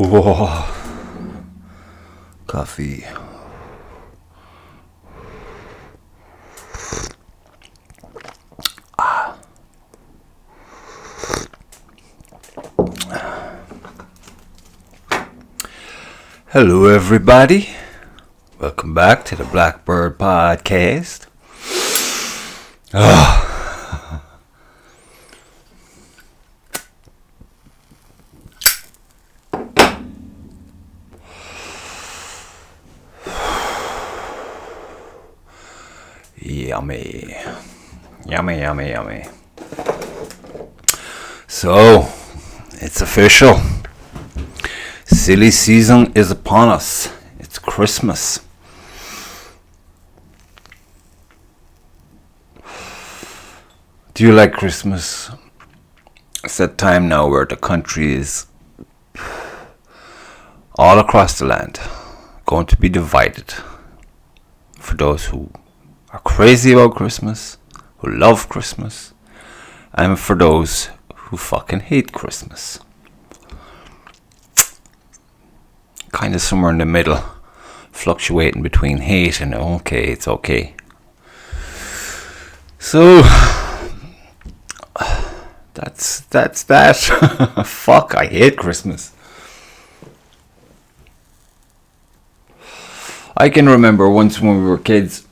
Whoa. Coffee. Hello everybody. Welcome back to the Blackbird Podcast. Yummy. Yummy, yummy, yummy. So, it's official. Silly season is upon us. It's Christmas. Do you like Christmas? It's that time now where the country is all across the land going to be divided. For those who are crazy about Christmas, who love Christmas, and for those who fucking hate Christmas. Kind of somewhere in the middle, fluctuating between hate and okay, it's okay. So that's that. Fuck, I hate Christmas. I can remember once when we were kids,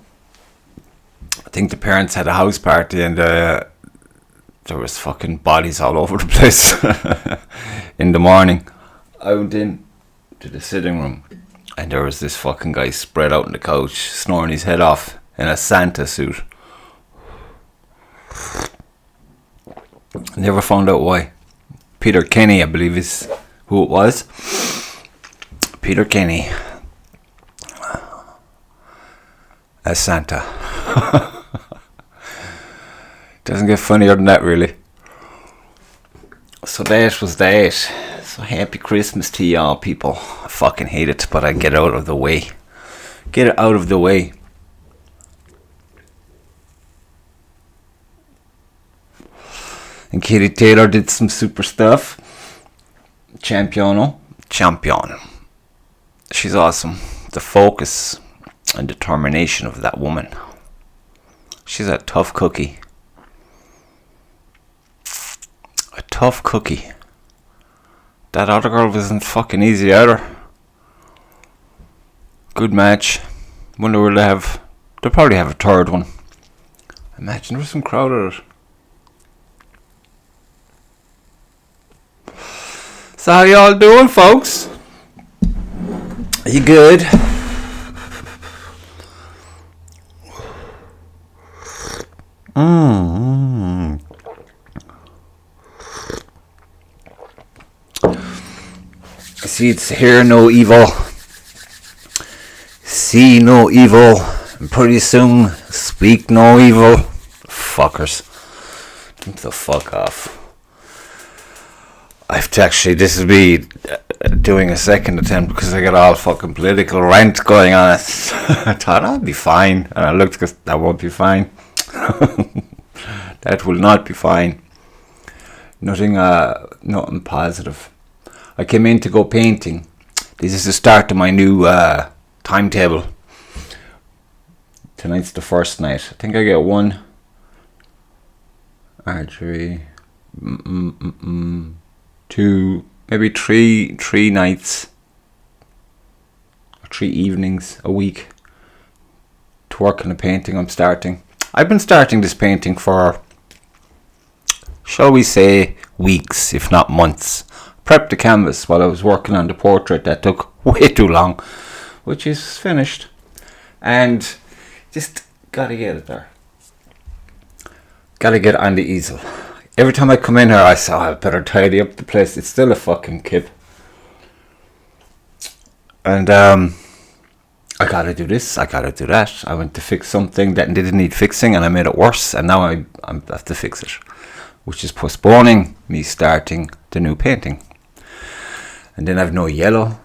I think the parents had a house party and there was fucking bodies all over the place. In the morning, I went in to the sitting room and there was this fucking guy spread out on the couch, snoring his head off in a Santa suit. Never found out why. Peter Kenny, I believe, is who it was. Peter Kenny as Santa. Doesn't get funnier than that, really. So that was that. So happy Christmas to y'all, people. I fucking hate it, but I get it out of the way. Get it out of the way. And Katie Taylor did some super stuff. Champion. She's awesome. The focus and determination of that woman. She's a tough cookie. A tough cookie. That other girl wasn't fucking easy either. Good match. Wonder will they have. They'll probably have a third one. Imagine there's some crowd at it. So how y'all doing, folks? Are you good? See, it's hear no evil, see no evil, and pretty soon speak no evil. Fuckers. Get the fuck off. I have to actually, this will be doing a second attempt because I got all fucking political rant going on. I thought I'll be fine, and I looked because that won't be fine. That will not be fine. Nothing positive. I came in to go painting. This is the start of my new timetable. Tonight's the first night. I think I get one archery, 2, maybe three nights, or 3 evenings a week to work on the painting I'm starting. I've been starting this painting for, shall we say, weeks, if not months. Prepped the canvas while I was working on the portrait that took way too long, which is finished, and just gotta get it there. Gotta get it on the easel. Every time I come in here, I say, I better tidy up the place. It's still a fucking kip. And I gotta do this, I gotta do that. I went to fix something that didn't need fixing and I made it worse, and now I have to fix it, which is postponing me starting the new painting. And then I've no yellow.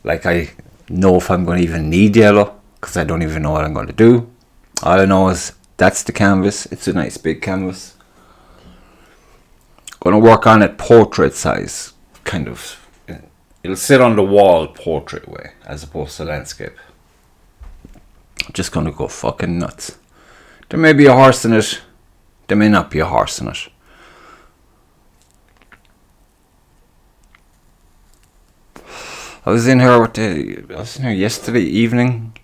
Like, I know if I'm going to even need yellow, because I don't even know what I'm going to do. All I know is that's the canvas. It's a nice big canvas. Going to work on it portrait size, kind of it'll sit on the wall portrait way as opposed to landscape. I'm just gonna go fucking nuts. There may be a horse in it. There may not be a horse in it. I was in here yesterday evening.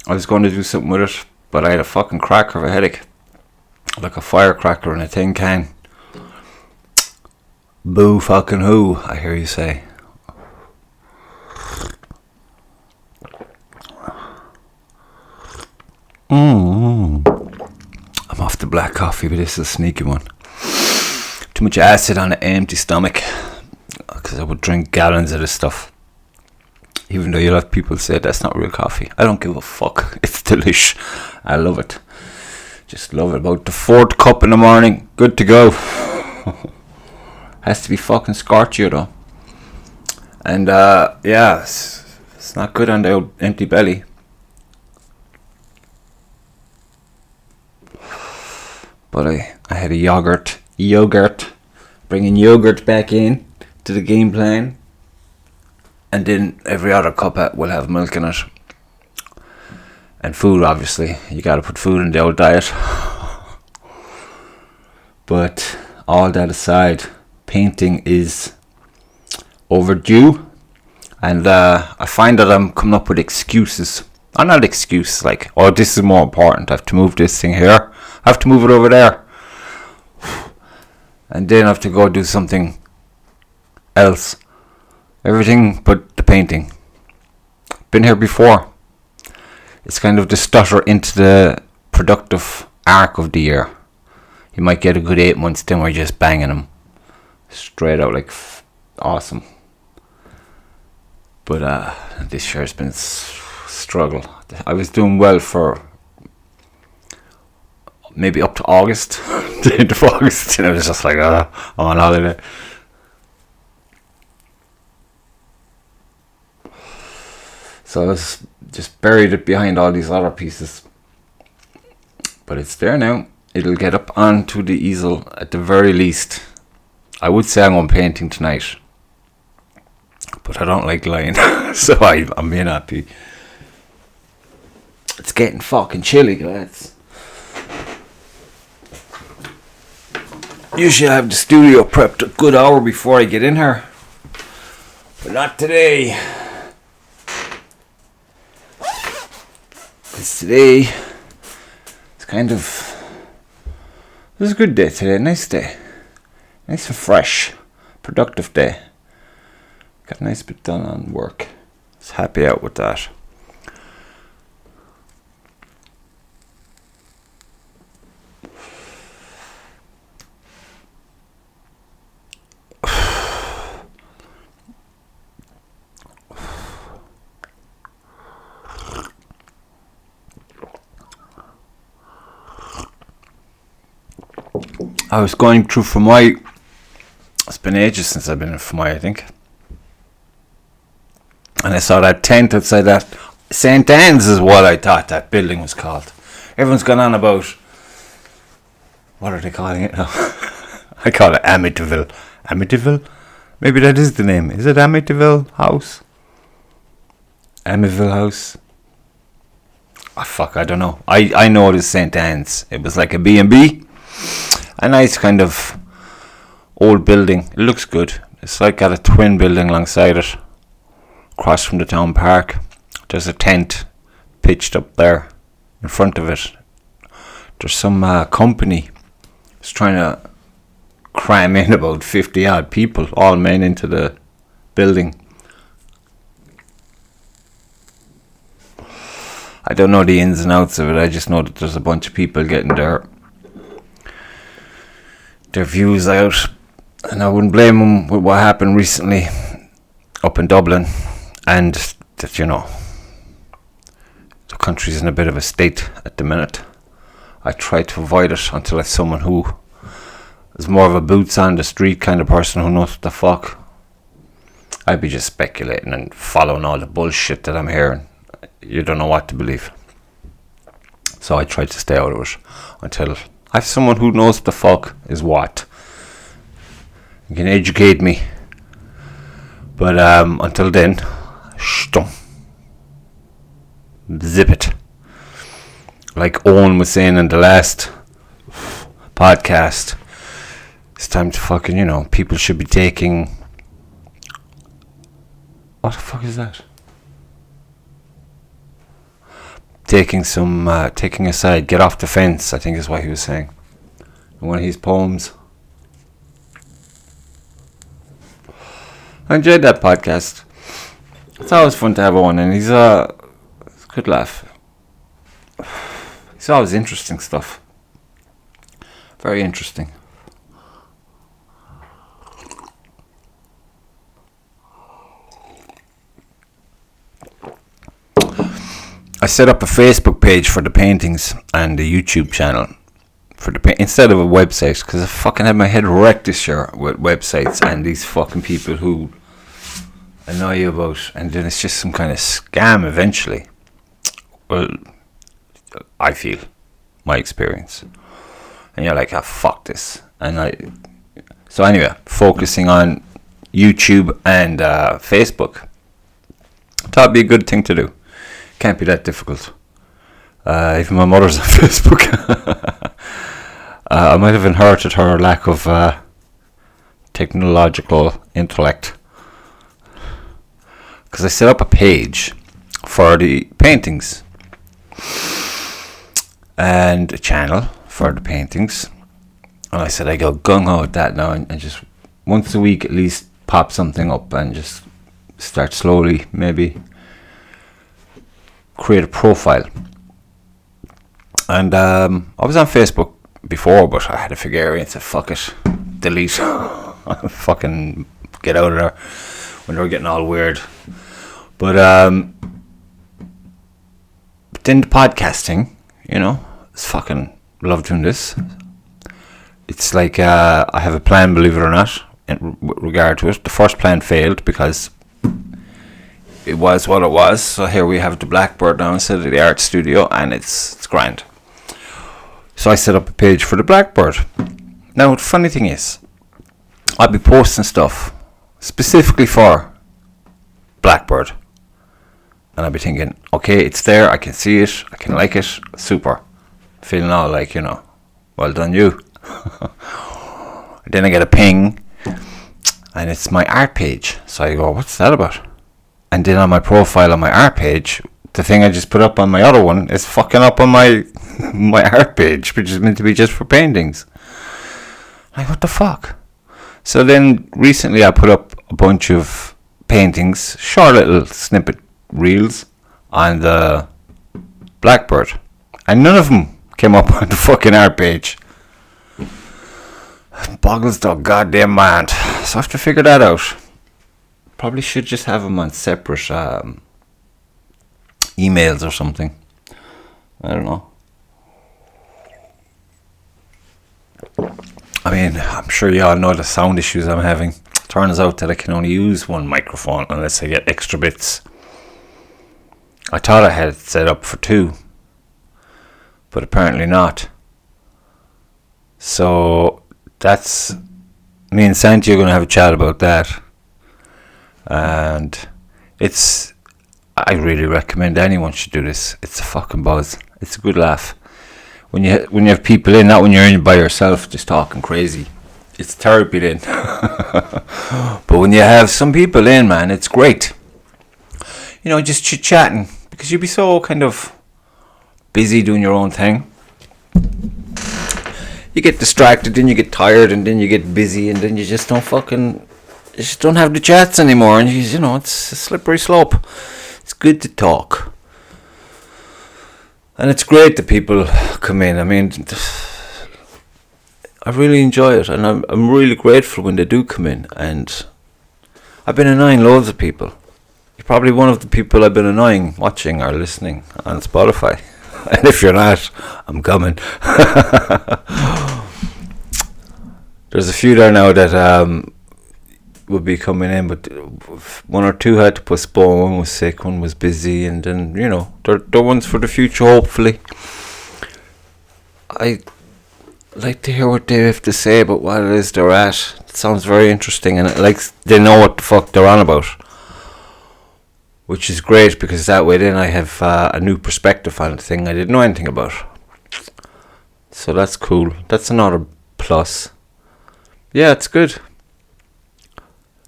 I was going to do something with it, but I had a fucking cracker of a headache. Like a firecracker in a tin can. Boo fucking who, I hear you say. I'm off the black coffee, but this is a sneaky one. Too much acid on an empty stomach. Because I would drink gallons of this stuff. Even though you'll have people say that's not real coffee. I don't give a fuck. It's delish. I love it. Just love it. About the 4th cup in the morning. Good to go. Has to be fucking scorchy though. And yeah, it's not good on the old empty belly. But I had a yogurt. Bringing yogurt back in to the game plan. And then every other cup will have milk in it. And food, obviously. You gotta put food in the old diet. But all that aside, painting is overdue. And I find that I'm coming up with excuses. I'm not excuses like, oh, this is more important. I have to move this thing here. I have to move it over there. And then I have to go do something else. Everything but the painting. Been here before. It's kind of the stutter into the productive arc of the year. You might get a good 8 months, then we're just banging them straight out like awesome. But this year has been a struggle. I was doing well for maybe up to August. The end of August, and I was just like, I'm on holiday. So I was just buried it behind all these other pieces. But it's there now. It'll get up onto the easel at the very least. I would say I'm going painting tonight. But I don't like lying. So I'm being happy. It's getting fucking chilly, guys. Usually I have the studio prepped a good hour before I get in here. But not today. Because today, it's kind of, it was a good day today, nice day. Nice and fresh, productive day. Got a nice bit done on work. I was happy out with that. I was going through Fermoy. It's been ages since I've been in Fermoy, I think. And I saw that tent outside that. St. Anne's is what I thought that building was called. Everyone's gone on about, what are they calling it now? I call it Amityville. Amityville? Maybe that is the name. Is it Amityville House? Amityville House? Oh fuck, I don't know. I know it is St. Anne's. It was like a B&B. A nice kind of old building. It looks good. It's like got a twin building alongside it. Across from the town park. There's a tent pitched up there in front of it. There's some company that's trying to cram in about 50 odd people, all men, into the building. I don't know the ins and outs of it. I just know that there's a bunch of people getting their views out, and I wouldn't blame them with what happened recently up in Dublin, and that, you know, the country's in a bit of a state at the minute. I try to avoid it until I have someone who is more of a boots on the street kind of person who knows what the fuck. I'd be just speculating and following all the bullshit that I'm hearing. You don't know what to believe. So I try to stay out of it until I have someone who knows what the fuck is what and can educate me But until then, stum. Zip it. Like Owen was saying in the last podcast, it's time to fucking, people should be taking... What the fuck is that? Taking a side, get off the fence, I think is what he was saying. In one of his poems. I enjoyed that podcast. It's always fun to have Owen, and he's a good laugh. It's always interesting stuff. Very interesting. I set up a Facebook page for the paintings and the YouTube channel for the instead of a website, because I fucking had my head wrecked this year with websites and these fucking people who annoy you about, and then it's just some kind of scam eventually. Well, I feel, my experience, and you're like, fuck this. So anyway, focusing on YouTube and Facebook, thought it'd be a good thing to do. Can't be that difficult. Even my mother's on Facebook. I might have inherited her lack of technological intellect, because I set up a page for the paintings and a channel for the paintings, and I said I go gung-ho at that now, and just once a week at least pop something up and just start slowly, maybe create a profile. And I was on Facebook before, but I had to figure out and said, fuck it, delete. Fucking get out of there when they were getting all weird. But then the podcasting, it's fucking love doing this. It's like I have a plan, believe it or not, in regard to it. The first plan failed because it was what it was. So here we have the Blackbird now instead of the art studio, and it's grand. So I set up a page for the Blackbird. Now the funny thing is, I'll be posting stuff specifically for Blackbird, and I'll be thinking, okay, it's there, I can see it, I can like it, super. Feeling all like, well done you. Then I get a ping, and it's my art page. So I go, what's that about? And then on my profile on my art page, the thing I just put up on my other one is fucking up on my my art page, which is meant to be just for paintings. Like, what the fuck? So then recently I put up a bunch of paintings, short little snippet reels on the Blackbird, and none of them came up on the fucking art page. Boggles the goddamn mind. So I have to figure that out. Probably should just have them on separate emails or something. I don't know. I mean, I'm sure you all know the sound issues I'm having. Turns out that I can only use one microphone unless I get extra bits. I thought I had it set up for two, but apparently not. So that's... me and Santi are going to have a chat about that. And I really recommend anyone should do this. It's a fucking buzz. It's a good laugh. When you have people in, not when you're in by yourself just talking crazy. It's therapy then. But when you have some people in, man, it's great. Just chit-chatting. Because you'd be so kind of busy doing your own thing. You get distracted, then you get tired, and then you get busy, and then you just don't have the chats anymore, and it's a slippery slope. It's good to talk, and it's great that people come in. I mean, I really enjoy it, and I'm really grateful when they do come in. And I've been annoying loads of people. You're probably one of the people I've been annoying, watching or listening on Spotify. And if you're not, I'm coming. There's a few there now that would be coming in, but one or two had to postpone. One was sick, one was busy, and then they're ones for the future. Hopefully, I like to hear what they have to say about what it is they're at. It sounds very interesting, and they know what the fuck they're on about, which is great, because that way then I have a new perspective on the thing I didn't know anything about. So that's cool. That's another plus. Yeah, it's good.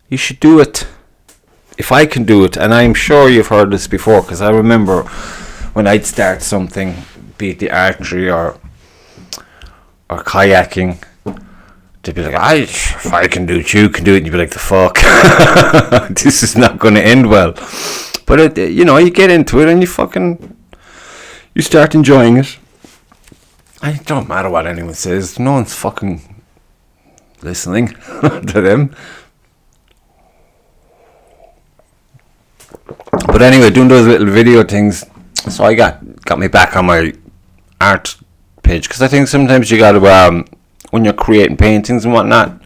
You should do it. If I can do it, and I'm sure you've heard this before, because I remember when I'd start something, be it the archery or kayaking, they'd be like, if I can do it, you can do it. And you'd be like, the fuck? This is not going to end well. But, you get into it and you start enjoying it. And it don't matter what anyone says. No one's fucking listening to them. But anyway, doing those little video things, so I got me back on my art page, because I think sometimes you got to, when you're creating paintings and whatnot,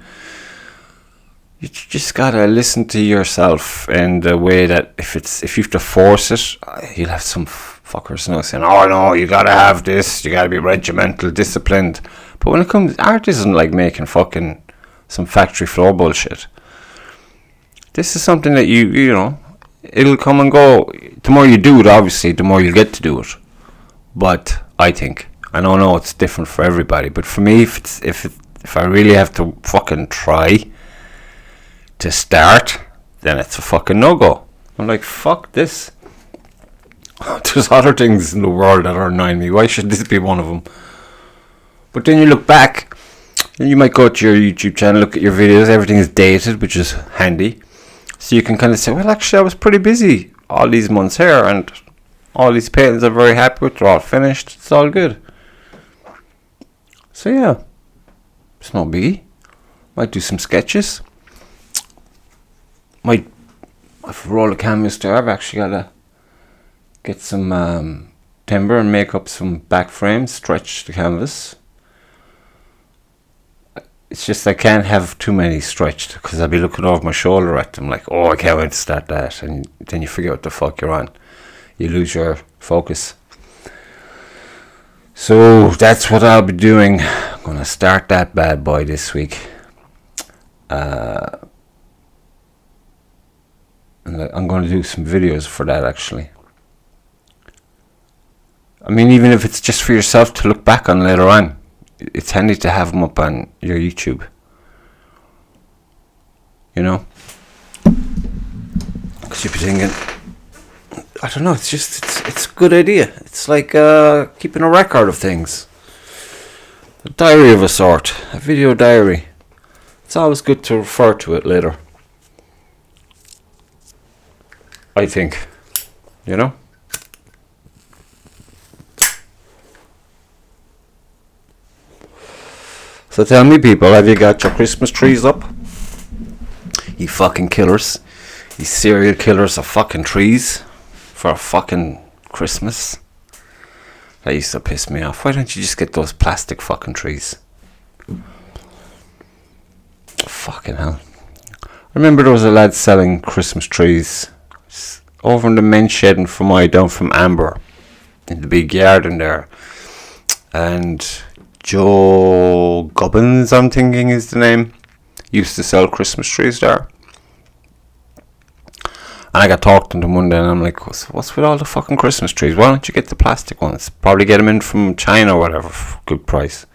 you just gotta listen to yourself in the way that if you have to force it, you'll have some fuckers now saying, "Oh no, you gotta have this, you gotta be regimental, disciplined." But when it comes, art isn't like making fucking some factory floor bullshit. This is something that you know, it'll come and go. The more you do it, obviously, the more you'll get to do it. But I don't know, it's different for everybody. But for me, if I really have to fucking try to start, then it's a fucking no-go. I'm like, fuck this. There's other things in the world that are annoying me. Why should this be one of them? But then you look back, and you might go to your YouTube channel, look at your videos, everything is dated, which is handy. So you can kind of say, well, actually, I was pretty busy all these months here, and all these paintings I'm very happy with, they're all finished, it's all good. So yeah, it's no biggie. Might do some sketches. Might have a roll of canvas there. I've actually got to get some timber and make up some back frames, stretch the canvas. It's just I can't have too many stretched, because I'll be looking over my shoulder at them like, oh, I can't wait to start that. And then you forget what the fuck you're on. You lose your focus. So that's what I'll be doing. I'm going to start that bad boy this week. And I'm going to do some videos for that, actually. I mean, even if it's just for yourself to look back on later on, it's handy to have them up on your YouTube. You know? Because you'd be thinking, I don't know, it's a good idea. It's like keeping a record of things. A diary of a sort. A video diary. It's always good to refer to it later. I think. You know? So tell me, people, have you got your Christmas trees up? You fucking killers. You serial killers of fucking trees for a fucking Christmas. That used to piss me off. Why don't you just get those plastic fucking trees? Fucking hell. I remember there was a lad selling Christmas trees over in the men's shed in Fermoy, down from Amber, in the big yard in there. And Joe Gubbins, I'm thinking is the name, used to sell Christmas trees there. And I got talking to him one day, and I'm like, what's with all the fucking Christmas trees? Why don't you get the plastic ones? Probably get them in from China or whatever for good price.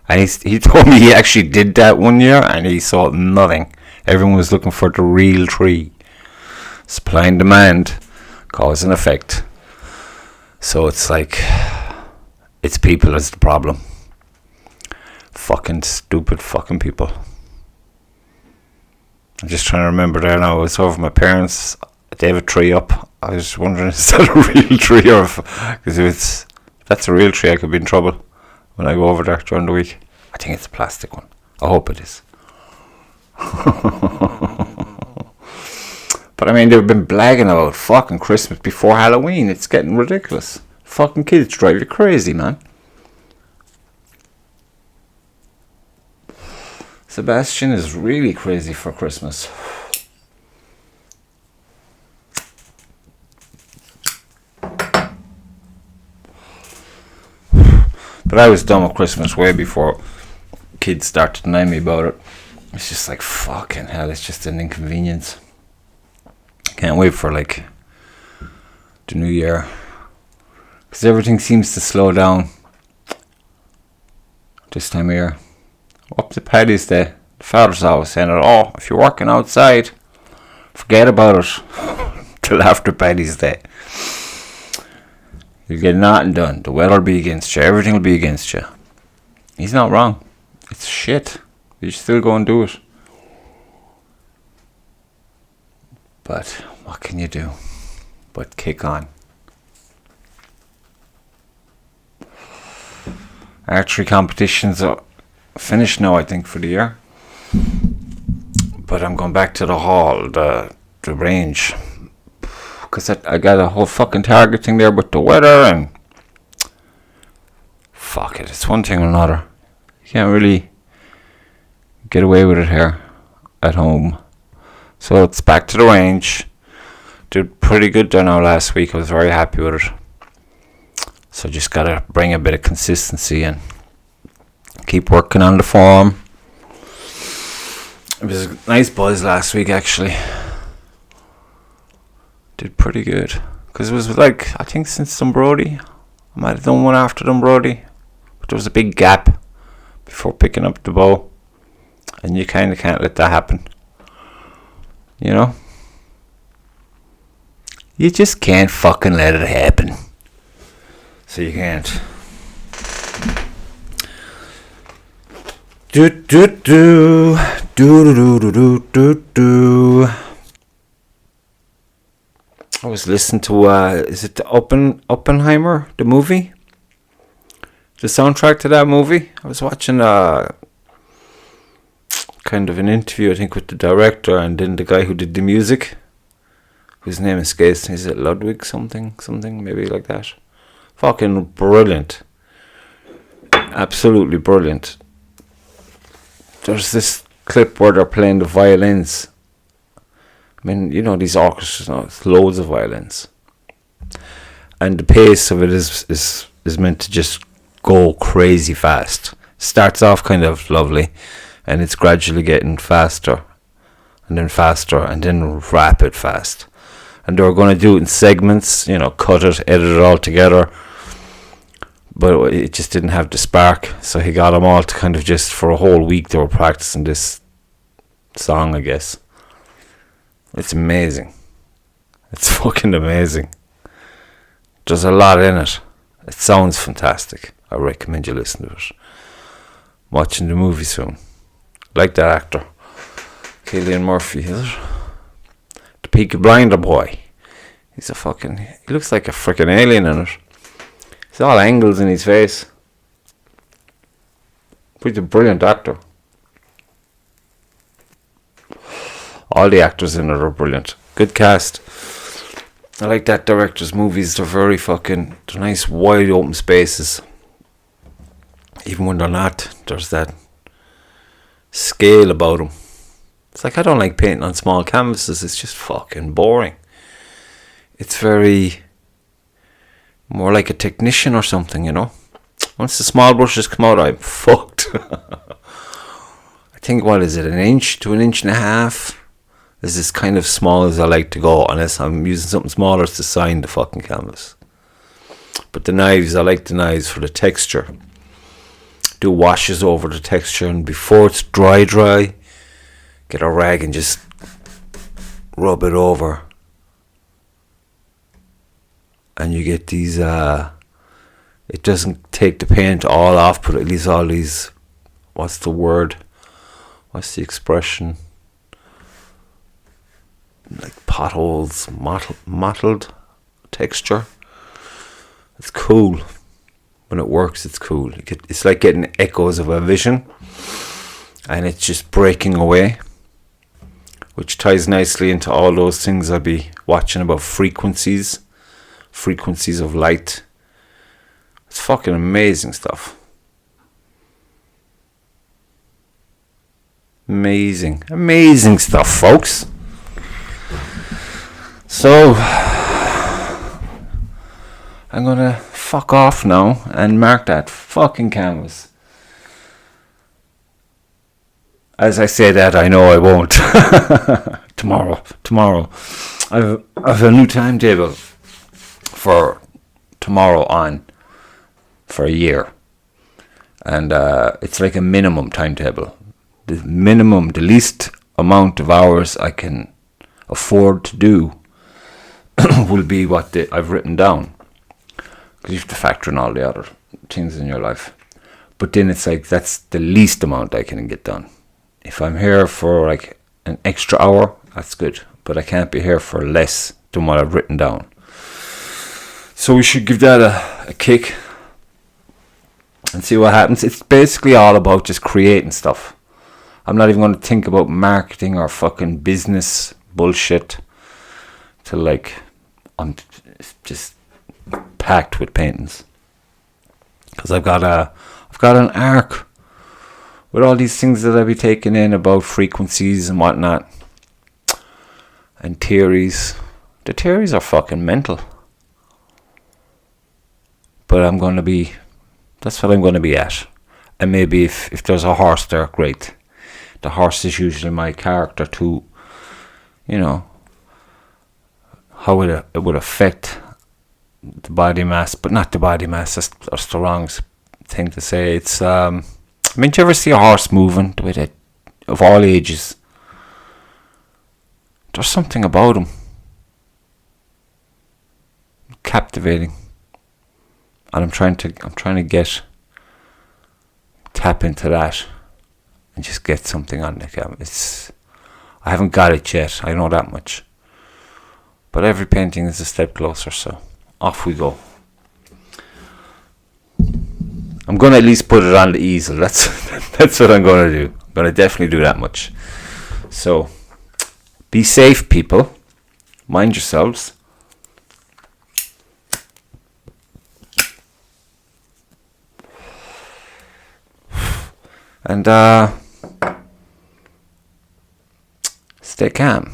And he told me he actually did that one year, and he saw nothing. Everyone was looking for the real tree. Supply and demand, cause and effect. So it's like, it's people as the problem. Fucking stupid fucking people. I'm just trying to remember there now. I was over my parents. They have a tree up. I was wondering, is that a real tree, or because if that's a real tree, I could be in trouble when I go over there during the week. I think it's a plastic one. I hope it is. But I mean, they've been blagging about fucking Christmas before Halloween. It's getting ridiculous. Fucking kids drive you crazy, man. Sebastian is really crazy for Christmas. But I was done with Christmas way before kids start to deny me about it. It's just like, fucking hell, it's just an inconvenience. Can't wait for like the new year, because everything seems to slow down this time of year. Up to Paddy's Day, the father's always saying that, oh, if you're working outside, forget about it till after Paddy's Day. You'll get nothing done. The weather will be against you. Everything will be against you. He's not wrong. It's shit. You still go and do it. But what can you do but kick on? Archery competitions are finished now, I think, for the year. But I'm going back to the hall, the range. Because I got a whole fucking target thing there with the weather and... Fuck it, it's one thing or another. You can't really get away with it here at home. So it's back to the range. Did pretty good there now last week. I was very happy with it. So just gotta bring a bit of consistency and keep working on the form. It was a nice buzz last week actually. Did pretty good. Because it was like, I think since Dunbrody. I might have done one after Dunbrody. But there was a big gap before picking up the bow. And you kind of can't let that happen. You know? You just can't fucking let it happen. So you can't. Do do do do do do do do do. I was listening to is it the Oppenheimer, the movie? The soundtrack to that movie. I was watching kind of an interview, I think, with the director and then the guy who did the music, whose name escapes me. Is it Ludwig something, maybe like that? Fucking brilliant. Absolutely brilliant. There's this clip where they're playing the violins. I mean, you know, these orchestras, it's loads of violins. And the pace of it is meant to just go crazy fast. Starts off kind of lovely, and it's gradually getting faster, and then rapid fast. And they were going to do it in segments, you know, cut it, edit it all together. But it just didn't have the spark. So he got them all to kind of just, for a whole week, they were practicing this song, I guess. It's amazing. It's fucking amazing. There's a lot in it. It sounds fantastic. I recommend you listen to it. Watching the movie soon. Like that actor. Cillian Murphy, is it? The Peaky Blinder boy. He looks like a freaking alien in it. He's all angles in his face. He's a brilliant actor. All the actors in it are brilliant. Good cast. I like that director's movies. They're very they're nice wide open spaces. Even when they're not, there's that scale about them. It's like, I don't like painting on small canvases. It's just fucking boring. It's very more like a technician or something, you know. Once the small brushes come out, I'm fucked. I think, what is it, 1 inch to 1.5 inches is as kind of small as I like to go, unless I'm using something smaller to sign the fucking canvas. But the knives, I like the knives for the texture. Do washes over the texture, and before it's dry, get a rag and just rub it over. And you get these, it doesn't take the paint all off, but at least all these, what's the word? What's the expression? Like potholes, mottled texture. It's cool. When it works, it's cool. It's like getting echoes of a vision, and it's just breaking away, which ties nicely into all those things I'll be watching about frequencies of light. It's fucking amazing stuff. Amazing stuff, folks. So I'm gonna fuck off now and mark that fucking canvas. As I say that, I know I won't. Tomorrow. I've a new timetable for tomorrow on for a year. And it's like a minimum timetable. The least amount of hours I can afford to do will be what I've written down. Because you have to factor in all the other things in your life. But then it's like, that's the least amount I can get done. If I'm here for like an extra hour, that's good. But I can't be here for less than what I've written down. So we should give that a kick and see what happens. It's basically all about just creating stuff. I'm not even going to think about marketing or fucking business bullshit till like I'm just packed with paintings. Because I've got an arc with all these things that I'll be taking in about frequencies and whatnot. And theories. The theories are fucking mental. But that's what I'm going to be at. And maybe if there's a horse there, great. The horse is usually my character to, how it would affect the body mass. But not the body mass, that's the wrong thing to say. It's, do you ever see a horse moving with it, of all ages? There's something about them. Captivating. And I'm trying to tap into that and just get something on the camera. I haven't got it yet, I know that much. But every painting is a step closer, so off we go. I'm going to at least put it on the easel. That's what I'm going to do. I'm going to definitely do that much. So, be safe, people. Mind yourselves. And stay calm.